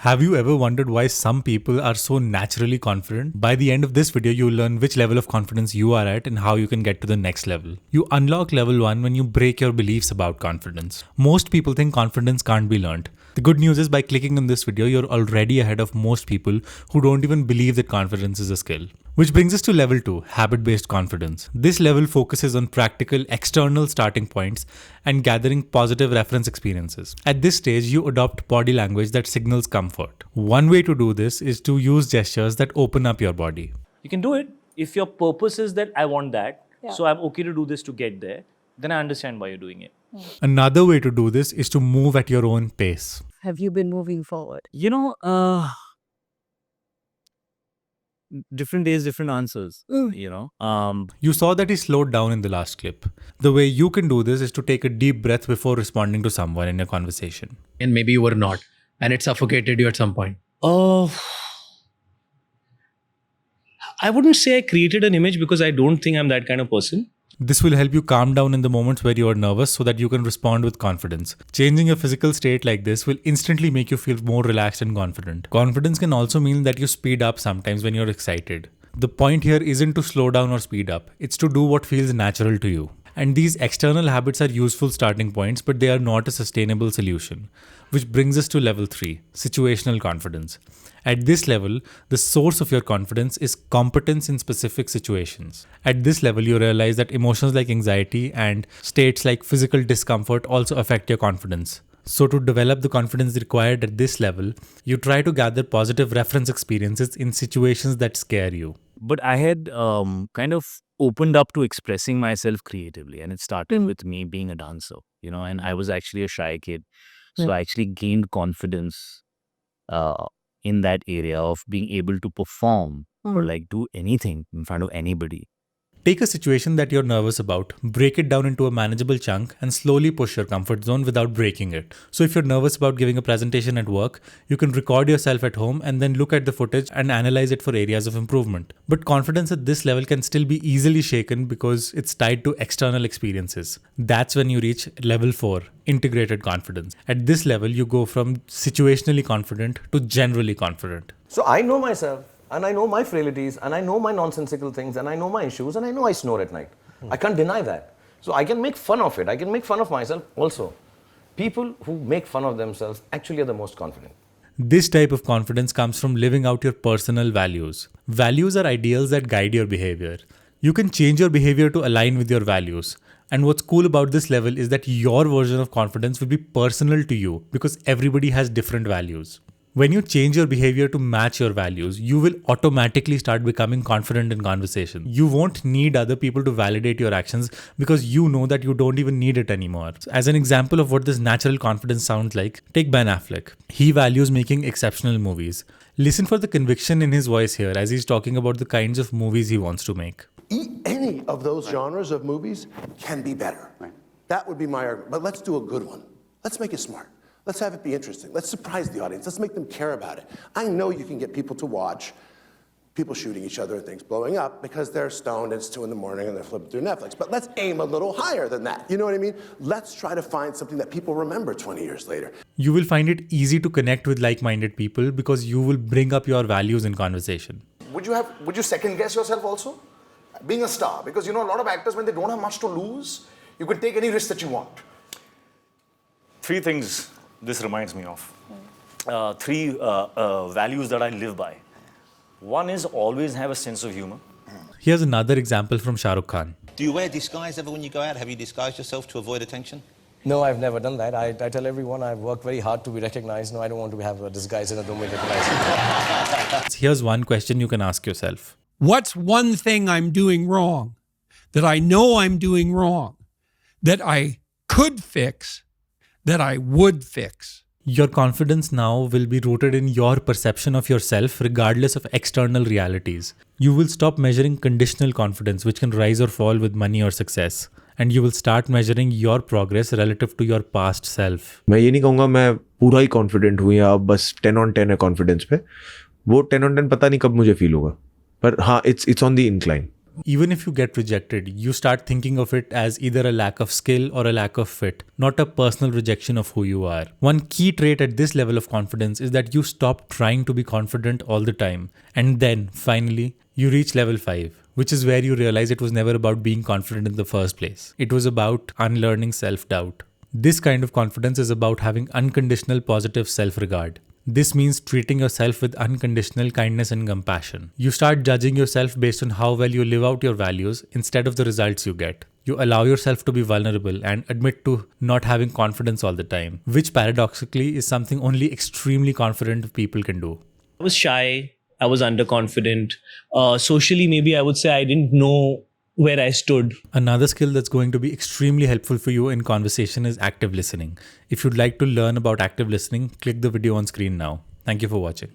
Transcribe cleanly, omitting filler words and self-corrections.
Have you ever wondered why some people are so naturally confident? By the end of this video, you'll learn which level of confidence you are at and how you can get to the next level. You unlock level 1 when you break your beliefs about confidence. Most people think confidence can't be learned. The good news is by clicking on this video, you're already ahead of most people who don't even believe that confidence is a skill. Which brings us to level 2, habit-based confidence. This level focuses on practical, external starting points and gathering positive reference experiences. At this stage, you adopt body language that signals comfort. One way to do this is to use gestures that open up your body. You can do it if your purpose is that I want that, so I'm okay to do this to get there, then I understand why you're doing it. Another way to do this is to move at your own pace. Have you been moving forward? Different days, different answers, You saw that he slowed down in the last clip. The way you can do this is to take a deep breath before responding to someone in a conversation. And maybe you were not, and it suffocated you at some point. I wouldn't say I created an image because I don't think I'm that kind of person. This will help you calm down in the moments where you are nervous so that you can respond with confidence. Changing your physical state like this will instantly make you feel more relaxed and confident. Confidence can also mean that you speed up sometimes when you're excited. The point here isn't to slow down or speed up, it's to do what feels natural to you. And these external habits are useful starting points, but they are not a sustainable solution. Which brings us to level 3, situational confidence. At this level, the source of your confidence is competence in specific situations. At this level, you realize that emotions like anxiety and states like physical discomfort also affect your confidence. So to develop the confidence required at this level, you try to gather positive reference experiences in situations that scare you. But I had kind of opened up to expressing myself creatively, and it started with me being a dancer, and I was actually a shy kid. So I actually gained confidence in that area of being able to perform or do anything in front of anybody. Take a situation that you're nervous about, break it down into a manageable chunk, and slowly push your comfort zone without breaking it. So if you're nervous about giving a presentation at work, you can record yourself at home and then look at the footage and analyze it for areas of improvement. But confidence at this level can still be easily shaken because it's tied to external experiences. That's when you reach level 4, integrated confidence. At this level, you go from situationally confident to generally confident. So I know myself, and I know my frailties, and I know my nonsensical things, and I know my issues, and I know I snore at night. I can't deny that. So I can make fun of it. I can make fun of myself also. People who make fun of themselves actually are the most confident. This type of confidence comes from living out your personal values. Values are ideals that guide your behavior. You can change your behavior to align with your values. And what's cool about this level is that your version of confidence will be personal to you because everybody has different values. When you change your behavior to match your values, you will automatically start becoming confident in conversation. You won't need other people to validate your actions because you know that you don't even need it anymore. As an example of what this natural confidence sounds like, take Ben Affleck. He values making exceptional movies. Listen for the conviction in his voice here as he's talking about the kinds of movies he wants to make. Any of those genres of movies can be better. That would be my argument. But let's do a good one. Let's make it smart. Let's have it be interesting. Let's surprise the audience. Let's make them care about it. I know you can get people to watch people shooting each other and things blowing up because they're stoned and it's 2 a.m. and they're flipping through Netflix. But let's aim a little higher than that. You know what I mean? Let's try to find something that people remember 20 years later. You will find it easy to connect with like-minded people because you will bring up your values in conversation. Would you second guess yourself also? Being a star, because a lot of actors, when they don't have much to lose, you can take any risk that you want. 3 things this reminds me of. 3 values that I live by. One is always have a sense of humor. Here's another example from Shah Rukh Khan. Do you wear disguise ever when you go out? Have you disguised yourself to avoid attention? No, I've never done that. I tell everyone I've worked very hard to be recognized. No, I don't want to have a disguise and I don't recognize. Here's one question you can ask yourself. What's one thing I'm doing wrong that I know I'm doing wrong, that I could fix, that I would fix? Your confidence now will be rooted in your perception of yourself regardless of external realities. You will stop measuring conditional confidence, which can rise or fall with money or success. And you will start measuring your progress relative to your past self. मैं ये नहीं कहूँगा मैं पूरा ही confident हूँ या बस 10 on 10 है कॉन्फिडेंस पे. वो 10 on 10 पता नहीं कब मुझे फील होगा. पर हाँ, it's on the incline. Even if you get rejected, you start thinking of it as either a lack of skill or a lack of fit, not a personal rejection of who you are. One key trait at this level of confidence is that you stop trying to be confident all the time. And then, finally, you reach level 5, which is where you realize it was never about being confident in the first place. It was about unlearning self-doubt. This kind of confidence is about having unconditional positive self-regard. This means treating yourself with unconditional kindness and compassion. You start judging yourself based on how well you live out your values instead of the results you get. You allow yourself to be vulnerable and admit to not having confidence all the time, which paradoxically is something only extremely confident people can do. I was shy. I was underconfident. Socially, maybe I would say I didn't know where I stood. Another skill that's going to be extremely helpful for you in conversation is active listening. If you'd like to learn about active listening, click the video on screen now. Thank you for watching.